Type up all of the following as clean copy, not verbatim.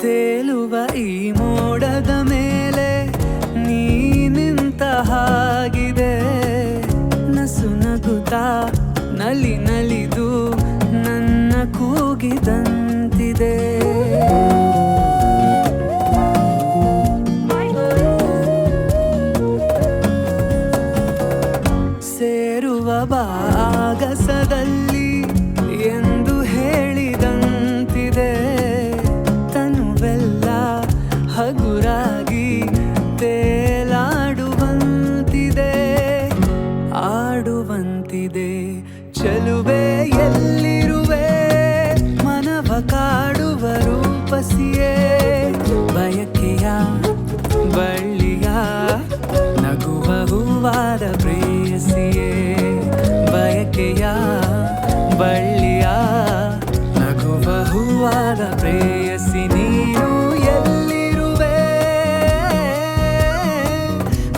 ತೇಲುವ ಈ ಮೋಡದ ಮೇಲೆ ನೀ ನಿಂತ ಹಾಗಿದೆ. ನಸು ನಗುತ್ತಾ ನಲಿ ನಲಿದು ನನ್ನ ಕೂಗಿದಂತಿದೆ. ಸೇರುವ ಭಾಗಸದಲ್ಲಿ ಎಂದು ಹೇಳಿದಂತಿದೆ. ತನುವೆಲ್ಲ ಹಗುರಾಗಿ ತೇಲಾಡುವಂತಿದೆ, ಆಡುವಂತಿದೆ. ಚೆಲುವೆ ಎಲ್ಲಿರುವೆ, ಮನವ ಕಾಡುವ ರೂಪಸಿಯೇ. ಬಯಕೆಯ ಬಳ್ಳಿಯ ನಗುವ ಹೂವಾದ ಪ್ರೇಯಸಿಯೇ. ಬಯಕೆಯ ಬಳ್ಳಿಯ ನಗುವ ಹೂವಾದ ಪ್ರೇಯಸಿ ನೀನು ಎಲ್ಲಿರುವೆ,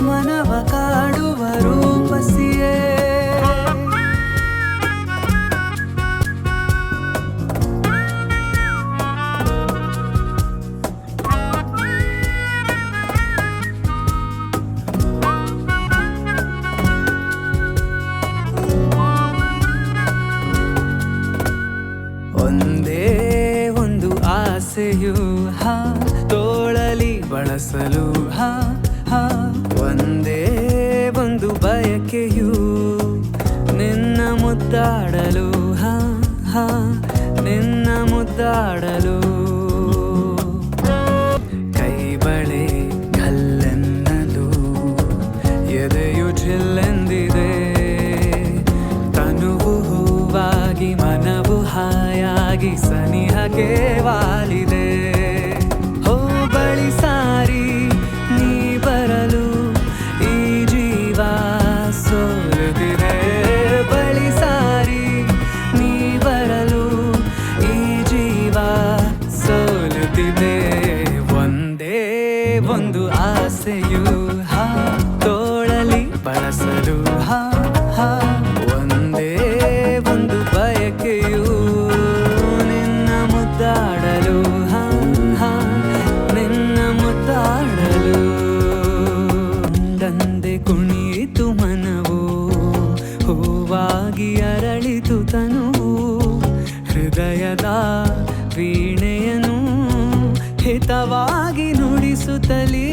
ಮನವ ಕಾಡುವ ರೂಪಸಿಯೇ. ಒಂದೇ ಒಂದು ಆಸೆಯು ತೋಳಲಿ ಬಳಸಲು ಒಂದೇ ಒಂದು ಬಯಕೆಯು ನಿನ್ನ ಮುದ್ದಾಡಲು ನಿನ್ನ ಮುದ್ದಾಡಲು. ಕೈ ಬಳೆ ಕಲ್ಲೆನ್ನಲು ಎದೆಯು ಚಿಲ್ಲೆಂದಿದೆ. ತನುವು ಹೂವಾಗಿ ಮನವು ಹಾಯಾಗಿ ಸನಿಹಕ್ಕೆ ವಾಲಿದೆ. ಹೋ ಬಳಿ ಸಾರಿ ನೀ ಬರಲು ಈ ಜೀವ ಸೋಲುತ್ತಿದೆ. ಬಳಿ ಸಾರಿ ನೀ ಬರಲು ಈ ಜೀವ ಸೋಲುತ್ತಿದೆ. ಒಂದೇ ಒಂದು ಆಸೆಯು ತೋಳಲಿ ಬಳಸಲು ಒಂದೇ ಒಂದು ಬಯಕೆಯು ನಿನ್ನ ಮುದ್ದಾಡಲು ನಿನ್ನ ಮುದ್ದಾಡಲು. ತಂದೆ ಕುಣಿಯಿತು ಮನವು, ಹೂವಾಗಿ ಅರಳಿತು ತನುವು. ಹೃದಯದ ವೀಣೆಯನು ಹಿತವಾಗಿ ನುಡಿಸುತ್ತಲೀ